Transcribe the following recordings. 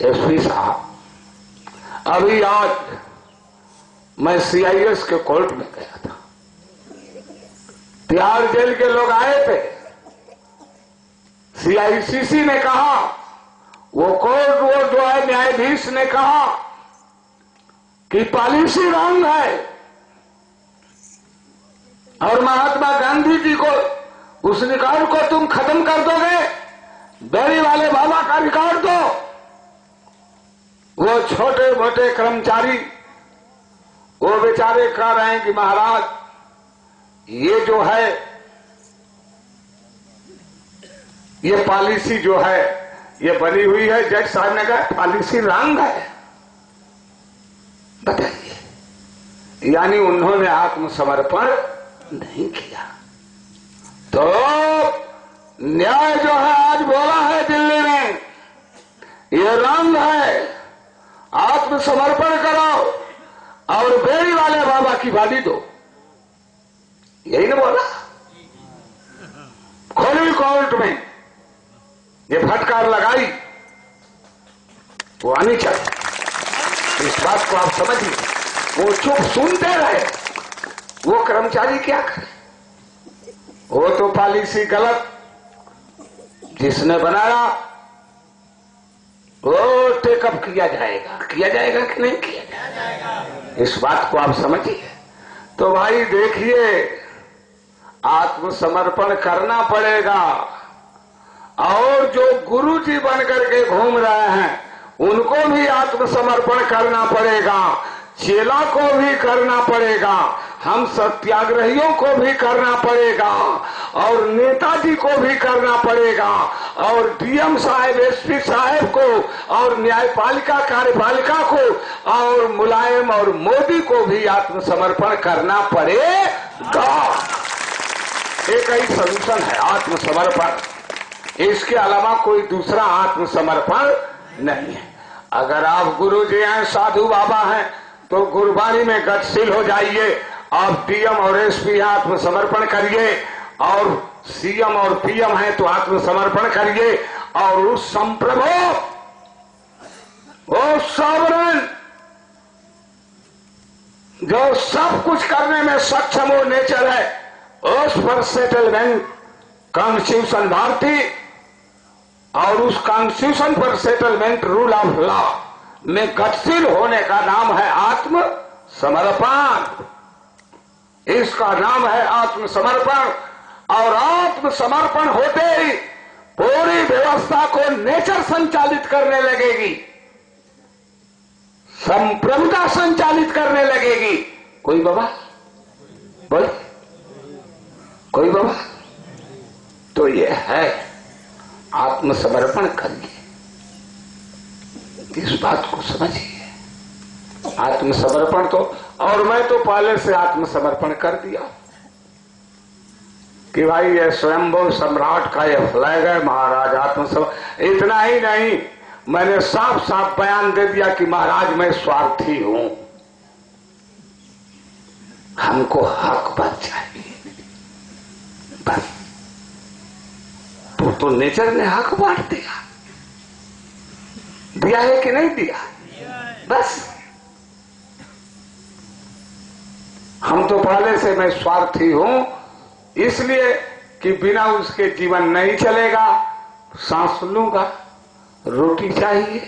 SP साहब, अभी आज मैं सीआईएस के कोर्ट में गया था। तिहाड़ जेल के लोग आए थे। सीआईसीसी ने कहा, वो कोर्ट वो जो है न्यायाधीश ने कहा कि पॉलिसी रॉन्ग है और महात्मा गांधी जी को उस रिकॉर्ड को तुम खत्म कर दोगे, बेरी वाले बाबा का रिकॉर्ड दो। वो छोटे मोटे कर्मचारी वो बेचारे कह रहे हैं कि महाराज ये जो है ये पॉलिसी जो है ये बनी हुई है। जज साहब ने कहा पॉलिसी रॉन्ग है। बताइए, यानी उन्होंने आत्मसमर्पण नहीं किया। तो न्याय जो है आज बोला है दिल्ली में, ये रॉन्ग है, आत्मसमर्पण करो और बेड़ी वाले बाबा की बाली दो। यही ना बोला? खोली कोर्ट में ये फटकार लगाई, वो आनी चाहिए। इस बात को आप समझिए। वो चुप सुनते रहे, वो कर्मचारी क्या करे? वो तो पॉलिसी गलत जिसने बनाया वो टेकअप किया जाएगा कि नहीं किया जाएगा? इस बात को आप समझिए। तो भाई देखिए, आत्मसमर्पण करना पड़ेगा। और जो गुरु जी बन करके घूम रहे हैं उनको भी आत्मसमर्पण करना पड़ेगा, चेला को भी करना पड़ेगा, हम सत्याग्रहियों को भी करना पड़ेगा और नेताजी को भी करना पड़ेगा और डीएम साहब, एसपी साहब को और न्यायपालिका कार्यपालिका को और मुलायम और मोदी को भी आत्मसमर्पण करना पड़ेगा। एक ही सलूशन है आत्मसमर्पण, इसके अलावा कोई दूसरा आत्मसमर्पण नहीं है। अगर आप गुरु जी हैं, साधु बाबा हैं, तो गुरबानी में गतिशील हो जाइए। आप डीएम और एसपी आत्मसमर्पण करिए और सीएम और पीएम हैं तो आत्मसमर्पण करिए और उस संप्रभु, वो सॉवरेन जो सब कुछ करने में सक्षम हो नेचर है, उस पर सेटलमेंट कॉन्स्टिट्यूशन भारतीय और उस कॉन्स्टिट्यूशन पर सेटलमेंट रूल ऑफ लॉ में गतिशील होने का नाम है आत्मसमर्पण। इसका नाम है आत्मसमर्पण। और आत्मसमर्पण होते ही पूरी व्यवस्था को नेचर संचालित करने लगेगी, संप्रभुता संचालित करने लगेगी। कोई बाबा बोल, कोई बाबा? तो ये है आत्मसमर्पण करिए, इस बात को समझिए। आत्मसमर्पण तो, और मैं तो पहले से आत्मसमर्पण कर दिया कि भाई ये स्वयंभू सम्राट का ये फ्लैग है महाराज आत्मसमर्पण। इतना ही नहीं, मैंने साफ साफ बयान दे दिया कि महाराज मैं स्वार्थी हूं, हमको हक बच चाहिए बस। तो नेचर ने हक बांट दिया, दिया है कि नहीं दिया? बस हम तो पहले से मैं स्वार्थी हूं, इसलिए कि बिना उसके जीवन नहीं चलेगा। सांस लूंगा, रोटी चाहिए,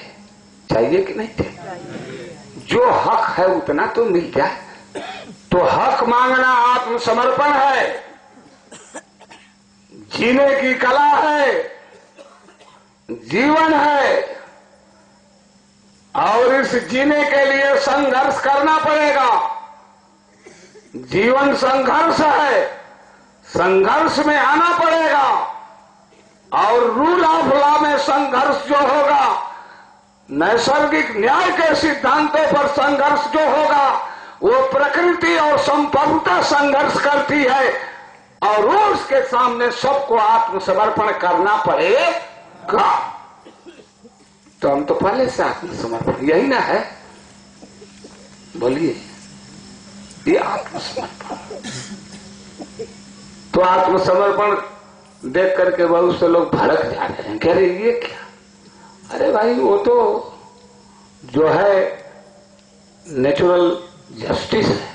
चाहिए कि नहीं चाहिए? जो हक है उतना तो मिल जाए। तो हक मांगना आत्मसमर्पण है, जीने की कला है, जीवन है और इस जीने के लिए संघर्ष करना पड़ेगा। जीवन संघर्ष है, संघर्ष में आना पड़ेगा और रूल ऑफ लॉ में संघर्ष जो होगा, नैसर्गिक न्याय के सिद्धांतों पर संघर्ष जो होगा, वो प्रकृति और संप्रभुता संघर्ष करती है और उसके सामने सबको आत्मसमर्पण करना पड़ेगा। तो हम तो पहले से आत्मसमर्पण, यही ना है? बोलिए, ये आत्मसमर्पण। तो आत्मसमर्पण देख करके बहुत से लोग भड़क जा रहे हैं, कह रहे ये क्या? अरे भाई वो तो जो है नेचुरल जस्टिस है,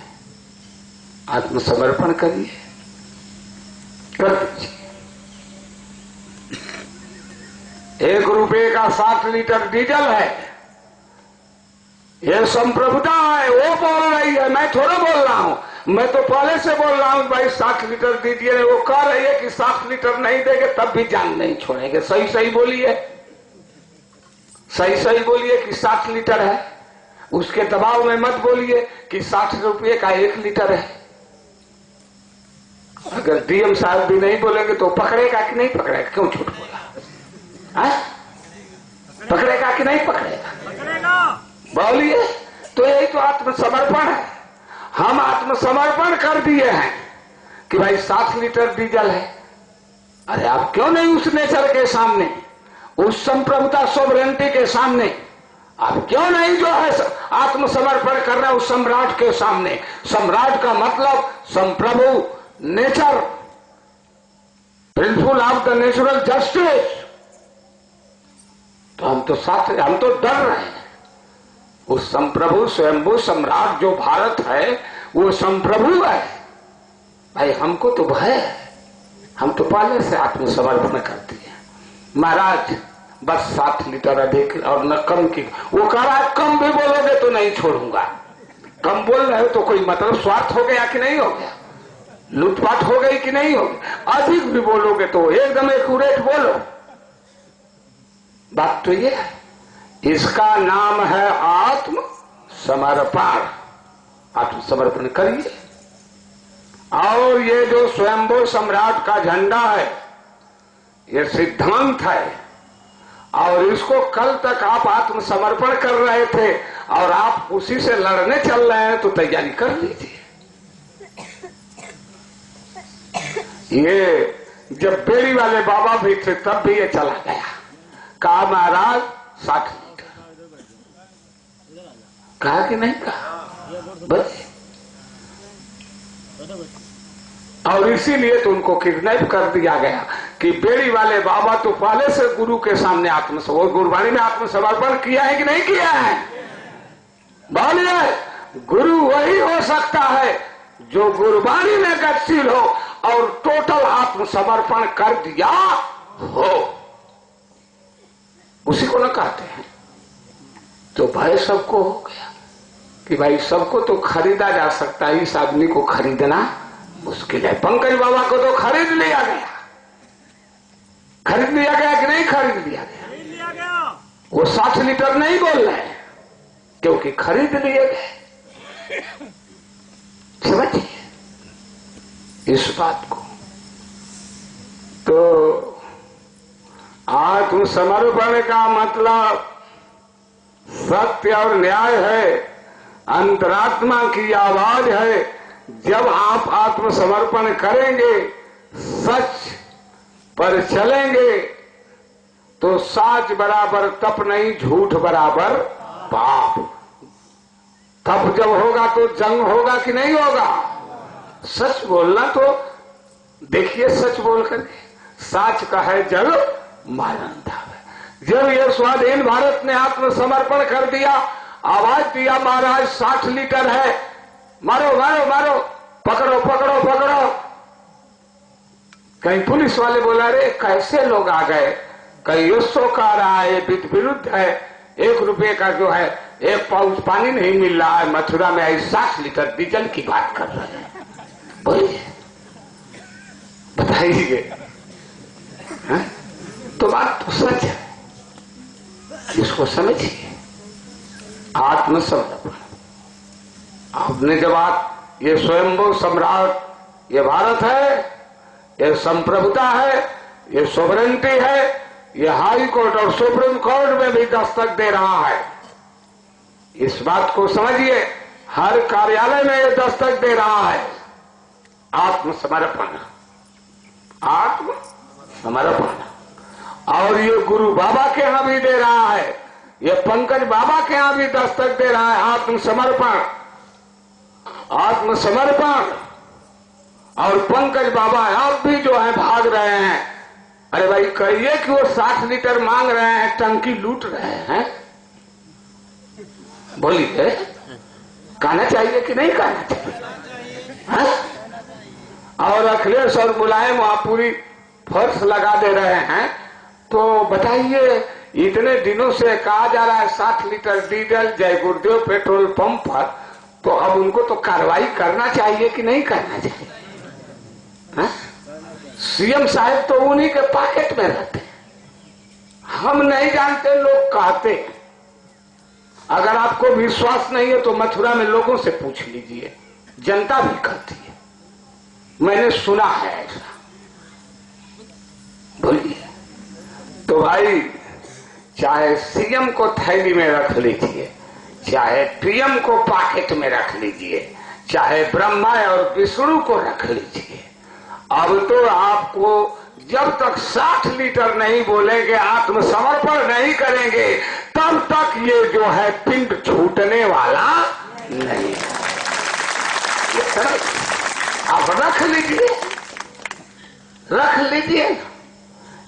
आत्मसमर्पण करिए, कर दीजिए। 1 रुपये का 60 लीटर डीजल है, ये संप्रभुता है, वो बोल रही है, मैं थोड़ा बोल रहा हूं। मैं तो पहले से बोल रहा हूं भाई 60 लीटर दीजिए, वो कह रही है कि 60 लीटर नहीं देंगे तब भी जान नहीं छोड़ेंगे। सही सही बोलिए, सही सही बोलिए कि 60 लीटर है, उसके दबाव में मत बोलिए कि 60 रुपये का 1 लीटर है। अगर डीएम साहब भी नहीं बोलेंगे तो पकड़ेगा कि नहीं पकड़ेगा? क्यों झूठ बोला है? पकड़ेगा कि नहीं पकड़ेगा? बोलिए। तो यही तो आत्मसमर्पण है। हम आत्मसमर्पण कर दिए हैं कि भाई 60 लीटर डीजल है। अरे आप क्यों नहीं उस नेचर के सामने, उस संप्रभुता सोवरेंटी के सामने आप क्यों नहीं जो है आत्मसमर्पण कर रहे हैं उस सम्राट के सामने? सम्राट का मतलब संप्रभु, nature, principle of the natural justice. तो हम तो डर रहे हैं। उस संप्रभु स्वयंभू सम्राट जो भारत है वो संप्रभु है। भाई हमको तो भय है, हम तो पहले से आत्मसमर्पण करते हैं। महाराज बस 60 लीटर अधिक और न कम की। वो कह रहा है कम भी बोलोगे तो नहीं छोड़ूंगा। कम बोल रहे हो तो कोई मतलब स्वार्थ हो गया कि नहीं हो गया? लूटपाट हो गई कि नहीं होगी? अधिक भी बोलोगे तो एकदम एक्यूरेट बोलो। बात तो ये है, इसका नाम है आत्मसमर्पण। आत्मसमर्पण करिए। और ये जो स्वयंभू सम्राट का झंडा है, ये सिद्धांत है, और इसको कल तक आप आत्मसमर्पण कर रहे थे और आप उसी से लड़ने चल रहे हैं, तो तैयारी कर लीजिए। ये जब बेड़ी वाले बाबा भी थे तब भी ये चला गया। कहा महाराज 60 लीटर, कहा कि नहीं कहा? बस। और इसीलिए तो उनको किडनैप कर दिया गया कि बेड़ी वाले बाबा तो पहले से गुरु के सामने गुरबाणी में आत्मसमर्पण किया है कि नहीं किया है? बोलिए। गुरु वही हो सकता है जो गुरबाणी में गतिशील हो और टोटल आत्मसमर्पण कर दिया हो, उसी को न कहते हैं। तो भय सबको हो गया कि भाई सबको तो खरीदा जा सकता है, इस आदमी को खरीदना मुश्किल है। पंकज बाबा को तो खरीद लिया गया। खरीद लिया गया कि नहीं खरीद लिया गया? वो 60 लीटर नहीं बोल रहे क्योंकि खरीद लिए गए। समझिए इस बात को। तो आत्मसमर्पण का मतलब सत्य और न्याय है, अंतरात्मा की आवाज है। जब आप आत्मसमर्पण करेंगे, सच पर चलेंगे, तो साच बराबर तप नहीं, झूठ बराबर पाप। तप जब होगा तो जंग होगा कि नहीं होगा? सच बोलना तो देखिए, सच बोल करके साच का है जल मारन था। जब ये स्वाधीन भारत ने आत्मसमर्पण कर दिया, आवाज दिया महाराज 60 लीटर है, मारो मारो मारो, पकड़ो पकड़ो पकड़ो। कहीं पुलिस वाले बोला रे कैसे लोग आ गए? कहीं यशो का रहा है, विरुद्ध है, 1 रुपये का जो है 1 पाउच पानी नहीं मिल रहा है, मथुरा में आई 60 लीटर डीजल की बात कर रहे हैं। बोलिए, बताइए। तो बात तो सच है, इसको समझिए। आत्मसमर्पण। आपने जब ये स्वयंभू सम्राट, ये भारत है, ये संप्रभुता है, ये सोवरेंटी है, ये हाई कोर्ट और सुप्रीम कोर्ट में भी दस्तक दे रहा है। इस बात को समझिए, हर कार्यालय में ये दस्तक दे रहा है। आत्मसमर्पण, आत्मसमर्पण। और ये गुरु बाबा के यहां भी दे रहा है, ये पंकज बाबा के यहां भी दस्तक दे रहा है। आत्मसमर्पण, आत्मसमर्पण। और पंकज बाबा आप भी जो है भाग रहे हैं। अरे भाई कहिए कि वो 60 लीटर मांग रहे हैं, टंकी लूट रहे हैं। बोलिए, कहना चाहिए कि नहीं कहना चाहिए? हाँ? और अखिलेश और मुलायम वहां पूरी फोर्स लगा दे रहे हैं। तो बताइए, इतने दिनों से कहा जा रहा है 60 लीटर डीजल जय गुरुदेव पेट्रोल पंप पर, तो अब उनको तो कार्रवाई करना चाहिए कि नहीं करना चाहिए? हाँ? सीएम साहब तो उन्हीं के पॉकेट में रहते हैं। हम नहीं जानते, लोग कहते। अगर आपको विश्वास नहीं है तो मथुरा में लोगों से पूछ लीजिए, जनता भी कहती है, मैंने सुना है ऐसा। बोलिए। तो भाई, चाहे सीएम को थैली में रख लीजिए, चाहे पीएम को पॉकेट में रख लीजिए, चाहे ब्रह्मा और विष्णु को रख लीजिए, अब तो आपको जब तक 60 लीटर नहीं बोलेंगे, आत्मसमर्पण नहीं करेंगे, तब तक ये जो है पिंड छूटने वाला नहीं है। आप रख लीजिए, रख लीजिए।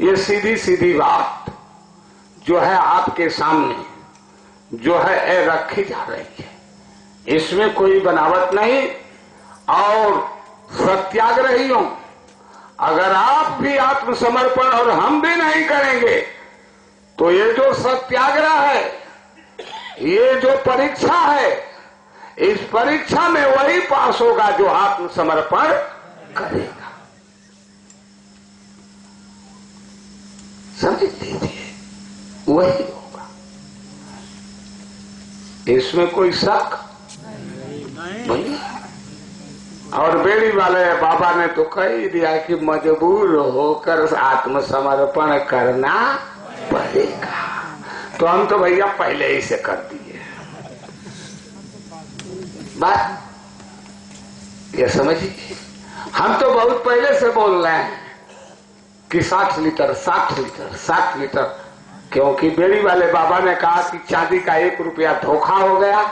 ये सीधी सीधी बात जो है आपके सामने जो है रखी जा रही है, इसमें कोई बनावट नहीं। और सत्याग्रहियों, अगर आप भी आत्मसमर्पण और हम भी नहीं करेंगे तो ये जो सत्याग्रह है, ये जो परीक्षा है, इस परीक्षा में वही पास होगा जो आत्मसमर्पण करेगा। समझ लीजिए, वही होगा, इसमें कोई शक नहीं। और बेड़ी वाले बाबा ने तो कह दिया कि मजबूर होकर आत्मसमर्पण करना पड़ेगा। तो हम तो भैया पहले ही से कर दिए। बात ये समझिए, हम तो बहुत पहले से बोल रहे हैं कि 60 लीटर 60 लीटर 60 लीटर, क्योंकि बेड़ी वाले बाबा ने कहा कि चांदी का 1 रुपया धोखा हो गया,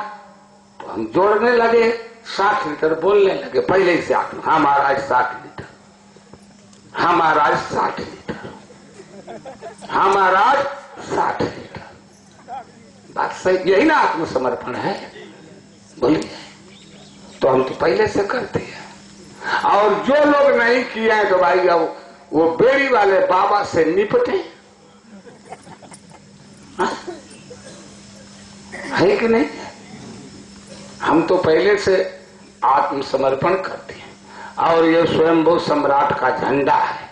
तो हम जोड़ने लगे, 60 लीटर बोलने लगे पहले ही से। हाँ महाराज 60 लीटर, हाँ महाराज 60 लीटर, हाँ महाराज 60 लीटर। बात सही, यही ना आत्मसमर्पण है? बोलिए। तो हम तो पहले से करते हैं। और जो लोग नहीं किए हैं तो भाई अब वो बेड़ी वाले बाबा से निपटे, है कि नहीं? हम तो पहले से आत्मसमर्पण करते हैं। और ये स्वयंभू सम्राट का झंडा है,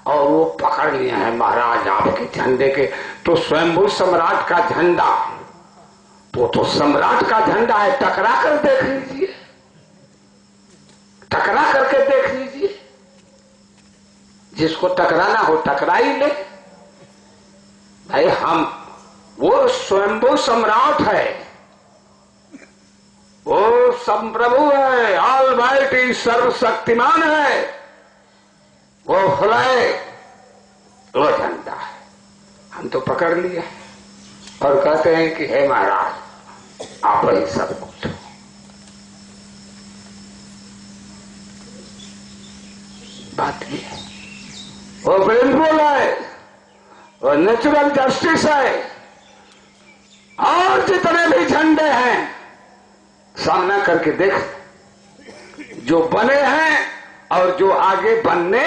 और वो पकड़ लिए हैं महाराज आपके झंडे के। तो स्वयंभू सम्राट का झंडा तो सम्राट का झंडा है, टकरा कर देख लीजिए, टकरा करके देख लीजिए। जिसको टकराना हो टकरा ही ले भाई। हम वो स्वयंभू सम्राट है, वो संप्रभु है, ऑलमाइटी सर्वशक्तिमान है, वो फुलाए वो झंडा है। हम तो पकड़ लिए और कहते हैं कि हे महाराज आप ही सब कुछ। बात ये है, वो प्रिंसिपल है, वो नेचुरल जस्टिस है, और जितने भी झंडे हैं सामना करके देख, जो बने हैं और जो आगे बनने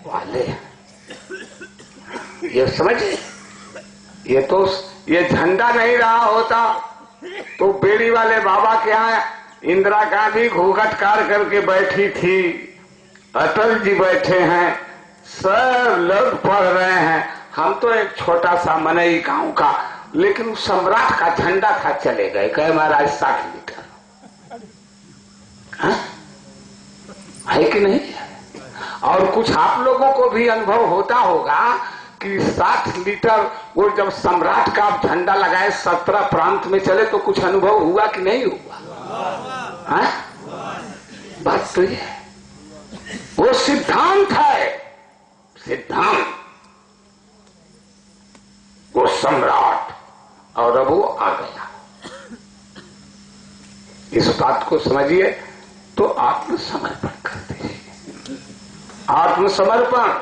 वाले हैं। ये समझिए, ये झंडा नहीं रहा होता तो बेड़ी वाले बाबा के यहाँ इंदिरा गांधी घूंघट कार करके बैठी थी, अटल जी बैठे हैं, सब लोग पढ़ रहे हैं, हम तो एक छोटा सा मनई गांव का, लेकिन सम्राट का झंडा था, चले गए, कहे महाराज 60 लीटर। है कि नहीं? और कुछ आप लोगों को भी अनुभव होता होगा कि 60 लीटर वो जब सम्राट का झंडा लगाए 17 प्रांत में चले तो कुछ अनुभव हुआ कि नहीं हुआ? बात तो ये वो सिद्धांत है, सिद्धांत। वो सम्राट और अब वो आ गया। इस बात को समझिए तो आत्मसमर्पण कर दीजिए। आत्मसमर्पण